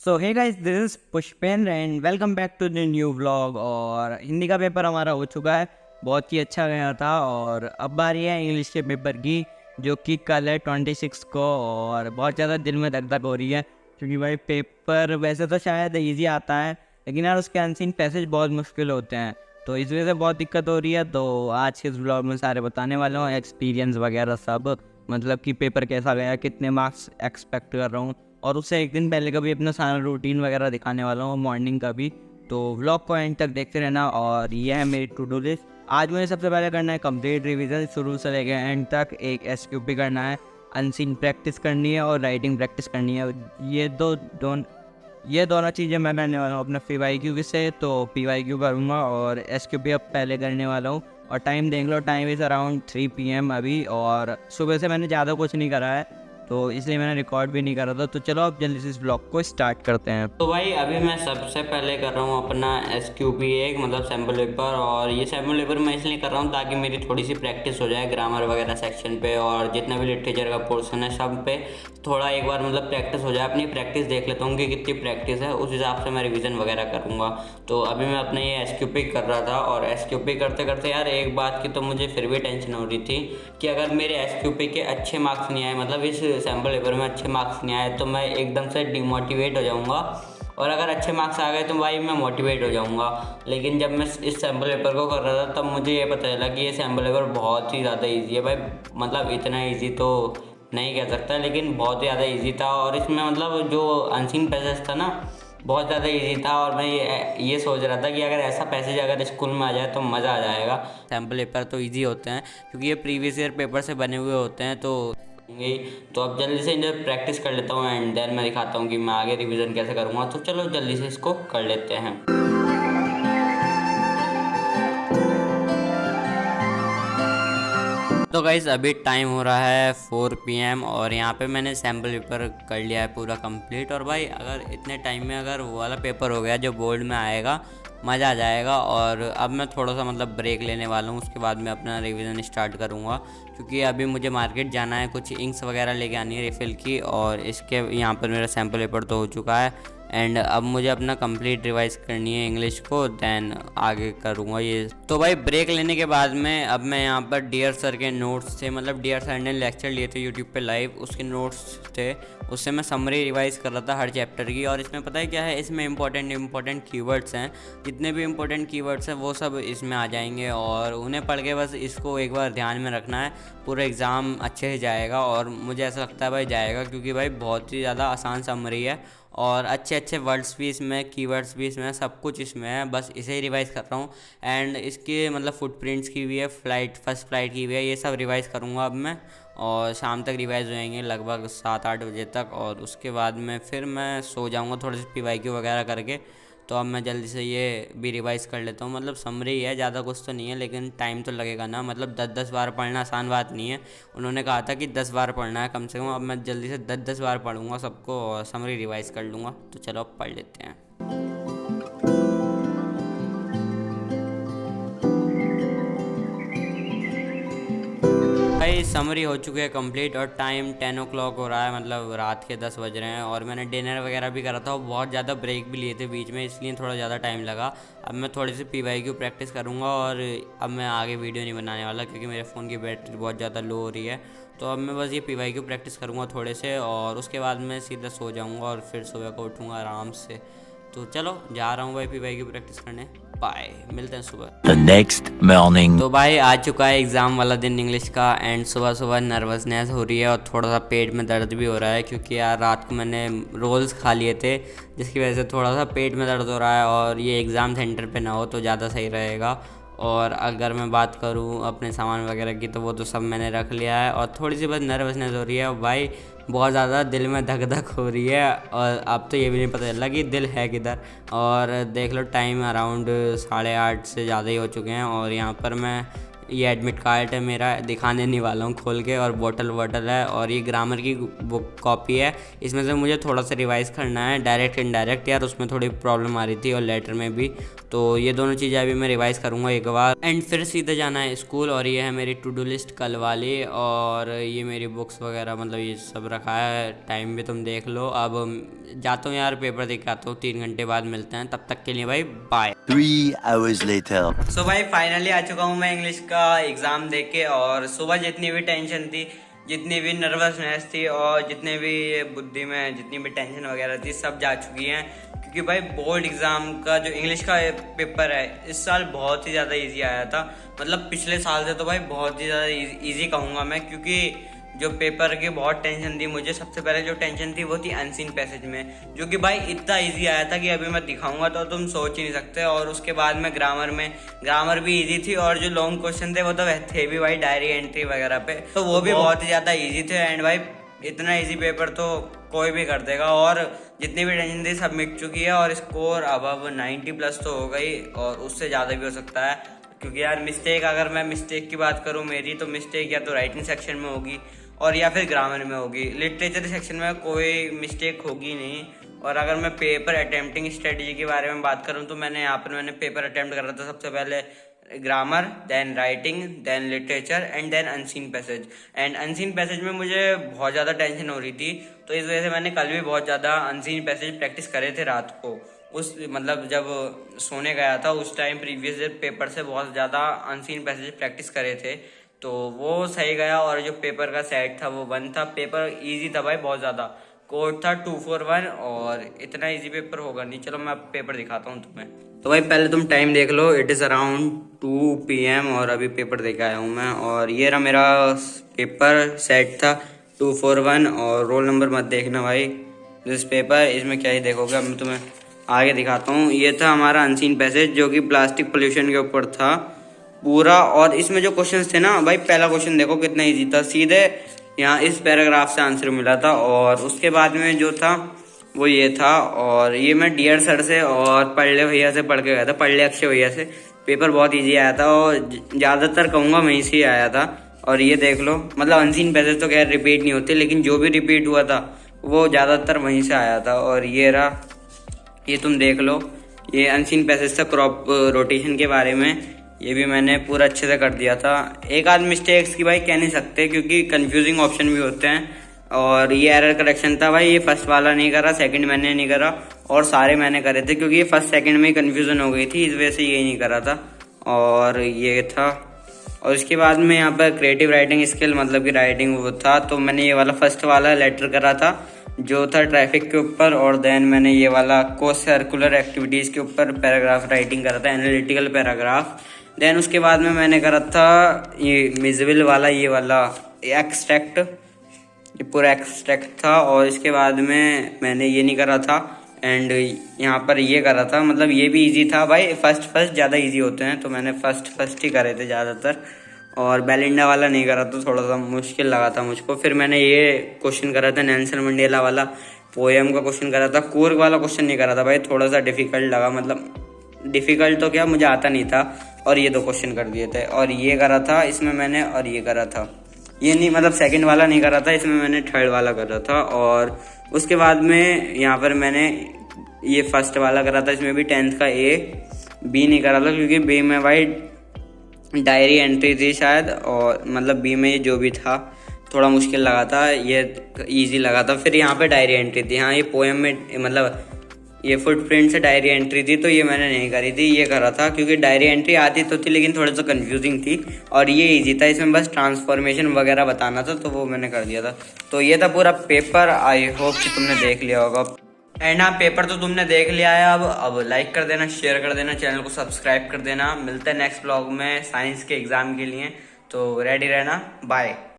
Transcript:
So hey guys, this is Pushpendra and welcome back to the new vlog. और हिंदी का paper हमारा हो चुका है, बहुत ही अच्छा गया था। और अब बारी है इंग्लिश के पेपर की, जो कि कल है 26 को। और बहुत ज़्यादा दिल में धक धक हो रही है, क्योंकि भाई पेपर वैसे तो शायद ईजी आता है, लेकिन यार उसके अनसीन पैसेज बहुत मुश्किल होते हैं, तो इस वजह से बहुत दिक्कत हो रही है। तो आज के इस व्लॉग में सारे बताने वाला हूँ, एक्सपीरियंस वगैरह सब, मतलब कि पेपर कैसा गया, कितने मार्क्स एक्सपेक्ट कर रहा हूँ, और उससे एक दिन पहले का भी अपना सारा रूटीन वगैरह दिखाने वाला हूँ, मॉर्निंग का भी। तो व्लॉग को एंड तक देखते रहना। और ये है मेरी टू डू लिस्ट। आज मुझे सबसे पहले करना है कंप्लीट रिवीजन, शुरू से लेकर एंड तक। एक एसक्यूपी करना है, अनसीन प्रैक्टिस करनी है, और राइटिंग प्रैक्टिस करनी है। ये दोनों चीज़ें मैं करने वाला हूँ अपने PYQ से। तो PYQ करूँगा और SQP अब पहले करने वाला हूँ। और टाइम देख लो, टाइम इज़ अराउंड 3 PM अभी, और सुबह से मैंने ज़्यादा कुछ नहीं करा है, तो इसलिए मैंने रिकॉर्ड भी नहीं करा था। तो चलो अब जल्दी से इस ब्लॉग को स्टार्ट करते हैं। तो भाई अभी मैं सबसे पहले कर रहा हूँ अपना SQP एक मतलब सैम्पल पेपर। और ये सैम्पल पेपर मैं इसलिए कर रहा हूँ ताकि मेरी थोड़ी सी प्रैक्टिस हो जाए ग्रामर वगैरह सेक्शन पे, और जितना भी लिटरेचर का पोर्शन है सब पे थोड़ा एक बार मतलब प्रैक्टिस हो जाए। अपनी प्रैक्टिस देख लेता हूँ कि कितनी प्रैक्टिस है, उस हिसाब से मैं रिविज़न वगैरह करूँगा। तो अभी मैं अपना ये SQP कर रहा था, और SQP करते करते यार एक बात की तो मुझे फिर भी टेंशन हो रही थी कि अगर मेरे SQP के अच्छे मार्क्स नहीं आए, मतलब इस सैम्पल पेपर में अच्छे मार्क्स नहीं आए, तो मैं एकदम से डिमोटिवेट हो जाऊँगा। और अगर अच्छे मार्क्स आ गए तो भाई मैं मोटिवेट हो जाऊँगा। लेकिन जब मैं इस सैम्पल पेपर को कर रहा था तब मुझे ये पता चला कि ये सैम्पल पेपर बहुत ही ज़्यादा इजी है भाई। मतलब इतना इजी तो नहीं कह सकता, लेकिन बहुत ही ज़्यादा इजी था। और इसमें मतलब जो अनसीन पैसेज था ना, बहुत ज़्यादा इजी था। और मैं ये सोच रहा था कि अगर ऐसा पैसेज अगर स्कूल में आ जाए तो मज़ा आ जाएगा। सैम्पल पेपर तो इजी होते हैं क्योंकि ये प्रीवियस ईयर पेपर से बने हुए होते हैं, तो अब जल्दी से इधर प्रैक्टिस कर लेता हूँ एंड देन मैं दिखाता हूँ कि मैं आगे रिवीजन कैसे करूँगा। तो चलो जल्दी से इसको कर लेते हैं। तो गाइस अभी टाइम हो रहा है 4 PM, और यहाँ पे मैंने सैम्पल पेपर कर लिया है पूरा कंप्लीट। और भाई अगर इतने टाइम में अगर वो वाला पेपर हो गया जो बोर्ड में आएगा, मज़ा आ जाएगा। और अब मैं थोड़ा सा मतलब ब्रेक लेने वाला हूँ, उसके बाद मैं अपना रिवीजन स्टार्ट करूँगा, क्योंकि अभी मुझे मार्केट जाना है, कुछ इंक्स वगैरह लेके आनी है रिफ़िल की। और इसके यहाँ पर मेरा सैम्पल पेपर तो हो चुका है, एंड अब मुझे अपना कंप्लीट रिवाइज करनी है इंग्लिश को, देन आगे करूँगा ये। तो भाई ब्रेक लेने के बाद में अब मैं यहाँ पर डियर सर के नोट्स थे, मतलब डियर सर ने लेक्चर लिए थे यूट्यूब पे लाइव, उसके नोट्स थे, उससे मैं समरी रिवाइज कर रहा था हर चैप्टर की। और इसमें पता है क्या है, इसमें इंपॉर्टेंट कीवर्ड्स हैं, जितने भी इंपॉर्टेंट कीवर्ड्स हैं वो सब इसमें आ जाएंगे, और उन्हें पढ़ के बस इसको एक बार ध्यान में रखना है, पूरा एग्ज़ाम अच्छे से जाएगा। और मुझे ऐसा लगता है भाई जाएगा, क्योंकि भाई बहुत ही ज़्यादा आसान समरी है, और अच्छे अच्छे वर्ड्स भी इसमें, कीवर्ड्स भी इसमें, सब कुछ इसमें है। बस इसे ही रिवाइज़ कर रहा हूँ। एंड इसके मतलब फुटप्रिंट्स की भी है, फर्स्ट फ्लाइट की भी है, ये सब रिवाइज़ करूँगा अब मैं। और शाम तक रिवाइज़ हो जाएंगे लगभग 7-8 बजे तक, और उसके बाद में फिर मैं सो जाऊँगा थोड़े से PYQ वगैरह करके। तो अब मैं जल्दी से ये भी रिवाइज़ कर लेता हूँ। मतलब समरी है, ज़्यादा कुछ तो नहीं है, लेकिन टाइम तो लगेगा ना। मतलब 10-10 बार पढ़ना आसान बात नहीं है। उन्होंने कहा था कि 10 बार पढ़ना है कम से कम। अब मैं जल्दी से 10-10 बार पढ़ूँगा सबको, और समरी रिवाइज़ कर लूँगा। तो चलो अब पढ़ लेते हैं। भाई समरी हो चुकी है कंप्लीट, और टाइम 10 o'clock हो रहा है, मतलब रात के 10 बज रहे हैं। और मैंने डिनर वगैरह भी करा था, और बहुत ज़्यादा ब्रेक भी लिए थे बीच में, इसलिए थोड़ा ज़्यादा टाइम लगा। अब मैं थोड़ी सी PYQ प्रैक्टिस करूँगा, और अब मैं आगे वीडियो नहीं बनाने वाला, क्योंकि मेरे फ़ोन की बैटरी बहुत ज़्यादा लो हो रही है। तो अब मैं बस ये PYQ प्रैक्टिस करूँगा थोड़े से, और उसके बाद मैं सीधा सो जाऊँगा, और फिर सुबह को उठूँगा आराम से। तो चलो जा रहा हूँ भाई PYQ प्रैक्टिस करने। बाय, मिलते हैं सुबह। The next morning. तो भाई आ चुका है एग्ज़ाम वाला दिन इंग्लिश का, एंड सुबह सुबह नर्वसनेस हो रही है, और थोड़ा सा पेट में दर्द भी हो रहा है, क्योंकि यार रात को मैंने रोल्स खा लिए थे, जिसकी वजह से थोड़ा सा पेट में दर्द हो रहा है। और ये एग्ज़ाम सेंटर पे ना हो तो ज़्यादा सही रहेगा। और अगर मैं बात करूँ अपने सामान वगैरह की, तो वो तो सब मैंने रख लिया है, और थोड़ी सी बस नर्वसनेस हो रही है। और भाई बहुत ज़्यादा दिल में धक धक हो रही है, और अब तो ये भी नहीं पता चल रहा कि दिल है किधर। और देख लो टाइम अराउंड 8:30 से ज़्यादा ही हो चुके हैं, और यहाँ पर मैं ये एडमिट कार्ड है मेरा, दिखाने नहीं वाला हूँ खोल के, और बोतल है, और ये ग्रामर की बुक कॉपी है। इसमें से मुझे थोड़ा सा रिवाइज़ करना है, डायरेक्ट इनडायरेक्ट यार, उसमें थोड़ी प्रॉब्लम आ रही थी और लेटर में भी। तो ये दोनों चीज़ें अभी मैं रिवाइज़ करूँगा एक बार, एंड फिर सीधे जाना है स्कूल। और ये है मेरी टू डू लिस्ट कल वाली, और ये मेरी बुक्स वगैरह मतलब ये सब रखा है। टाइम भी तुम देख लो। अब जाता हूँ यार, पेपर देख के आता हूँ, 3 घंटे बाद मिलते हैं, तब तक के लिए भाई बाय। 3 hours later. सो भाई फाइनली आ चुका हूँ मैं इंग्लिश का एग्ज़ाम दे के। और सुबह जितनी भी टेंशन थी, जितनी भी नर्वसनेस थी और जितने भी बुद्धि में जितनी भी टेंशन वगैरह थी, सब जा चुकी हैं। क्योंकि भाई बोर्ड एग्ज़ाम का जो इंग्लिश का पेपर है इस साल बहुत ही ज़्यादा इजी आया था। मतलब पिछले साल से तो भाई बहुत ही ज़्यादा इजी कहूँगा मैं, क्योंकि जो पेपर की बहुत टेंशन थी मुझे। सबसे पहले जो टेंशन थी वो थी अनसीन पैसेज में, जो कि भाई इतना इजी आया था कि अभी मैं दिखाऊंगा तो तुम सोच ही नहीं सकते। और उसके बाद में ग्रामर भी इजी थी, और जो लॉन्ग क्वेश्चन थे वो तो थे भी भाई डायरी एंट्री वगैरह पे, तो वो भी बहुत ही ज़्यादा ईजी थे। एंड भाई इतना इजी पेपर तो कोई भी कर देगा। और जितनी भी टेंशन थी सब मिट चुकी है, और स्कोर अब 90+ तो हो गई, और उससे ज़्यादा भी हो सकता है। क्योंकि यार मिस्टेक, अगर मैं मिस्टेक की बात करूँ मेरी, तो मिस्टेक या तो राइटिंग सेक्शन में होगी और या फिर ग्रामर में होगी। लिटरेचर सेक्शन में कोई मिस्टेक होगी नहीं। और अगर मैं पेपर अटेम्प्टिंग स्ट्रेटजी के बारे में बात करूं तो मैंने पेपर अटेम्प्ट करा था सबसे पहले grammar, then writing, then literature, and then unseen passage. And unseen passage में मुझे बहुत ज़्यादा टेंशन हो रही थी, तो इस वजह से मैंने कल भी बहुत ज़्यादा अनसीन पैसेज प्रैक्टिस करे थे रात को। उस मतलब जब सोने गया था उस टाइम प्रीवियस ईयर पेपर से बहुत ज़्यादा अनसीन पैसेज प्रैक्टिस करे थे, तो वो सही गया। और जो पेपर का सेट था वो 1 था। पेपर इजी था भाई बहुत ज़्यादा, कोड था 241, और इतना इजी पेपर होगा नहीं। चलो मैं पेपर दिखाता हूँ तुम्हें। तो भाई पहले तुम टाइम देख लो, इट इज़ अराउंड 2 PM, और अभी पेपर दे के आया हूँ मैं। और ये रहा मेरा पेपर सेट था 241, और रोल नंबर मत देखना भाई, दिस पेपर, इसमें क्या ही देखोगे। अब मैं तुम्हें आगे दिखाता हूँ। ये था हमारा अनसीन पैसेज, जो कि प्लास्टिक पोल्यूशन के ऊपर था पूरा। और इसमें जो क्वेश्चंस थे ना भाई, पहला क्वेश्चन देखो कितना इजी था, सीधे यहाँ इस पैराग्राफ से आंसर मिला था। और उसके बाद में जो था वो ये था, और ये मैं डियर सर से और पढ़ले भैया से पढ़ के गया था, पढ़ले अक्षय भैया से। पेपर बहुत इजी आया था, और ज़्यादातर कहूँगा वहीं से ही आया था। और ये देख लो, मतलब अनसीन पैसेज तो खैर रिपीट नहीं होते, लेकिन जो भी रिपीट हुआ था वो ज़्यादातर वहीं से आया था। और ये रहा, ये तुम देख लो, ये अनसीन पैसेज था क्रॉप रोटेशन के बारे में, ये भी मैंने पूरा अच्छे से कर दिया था। एक आध मिस्टेक्स की भाई कह नहीं सकते, क्योंकि कंफ्यूजिंग ऑप्शन भी होते हैं। और ये एरर करेक्शन था भाई, ये फर्स्ट वाला नहीं करा, सेकंड मैंने नहीं करा, और सारे मैंने करे थे, क्योंकि ये फर्स्ट सेकंड में ही कंफ्यूजन हो गई थी, इस वजह से ये नहीं करा था। और ये था, और इसके बाद में यहाँ पर क्रिएटिव राइटिंग स्किल, मतलब कि राइटिंग वो था, तो मैंने ये वाला फर्स्ट वाला लेटर करा था जो था ट्रैफिक के ऊपर। और देन मैंने ये वाला को सर्कुलर एक्टिविटीज़ के ऊपर पैराग्राफ राइटिंग करा था, एनालिटिकल पैराग्राफ। देन उसके बाद में मैंने करा था ये मिजबिल वाला, ये वाला एक्सट्रैक्ट, ये पूरा एक्सट्रैक्ट था। और इसके बाद में मैंने ये नहीं करा था, एंड यहाँ पर ये करा था, मतलब ये भी इजी था भाई। फर्स्ट ज़्यादा इजी होते हैं, तो मैंने फर्स्ट ही करे थे ज़्यादातर। और बेलिंडा वाला नहीं करा तो थोड़ा सा मुश्किल लगा था मुझको। फिर मैंने ये क्वेश्चन करा था नेल्सन मंडेला वाला, पोएम का क्वेश्चन करा था। कूर्ग वाला क्वेश्चन नहीं करा था भाई, थोड़ा सा डिफिकल्ट लगा, मतलब डिफिकल्ट तो क्या, मुझे आता नहीं था। और ये 2 क्वेश्चन कर दिए थे। और ये करा था इसमें मैंने, और ये करा था, ये नहीं मतलब सेकंड वाला नहीं करा था, इसमें मैंने थर्ड वाला करा था। और उसके बाद में यहाँ पर मैंने ये फर्स्ट वाला करा था, इसमें भी 10th का B नहीं करा था, क्योंकि B में भाई डायरी एंट्री थी शायद, और मतलब B में ये जो भी था थोड़ा मुश्किल लगा था, ये इजी लगा था। फिर यहाँ पे डायरी एंट्री थी, हाँ ये पोएम में मतलब ये फुटप्रिंट से डायरी एंट्री थी, तो ये मैंने नहीं करी थी, ये करा था। क्योंकि डायरी एंट्री आती तो थी, लेकिन थोड़ा सा कंफ्यूजिंग थी, और ये इजी था, इसमें बस ट्रांसफॉर्मेशन वगैरह बताना था, तो वो मैंने कर दिया था। तो ये था पूरा पेपर। आई होप कि तुमने देख लिया होगा। एंड हाँ, पेपर तो तुमने देख लिया है। अब लाइक कर देना, शेयर कर देना, चैनल को सब्सक्राइब कर देना। मिलते हैं नेक्स्ट ब्लॉग में साइंस के एग्जाम के लिए, तो रेडी रहना। बाय।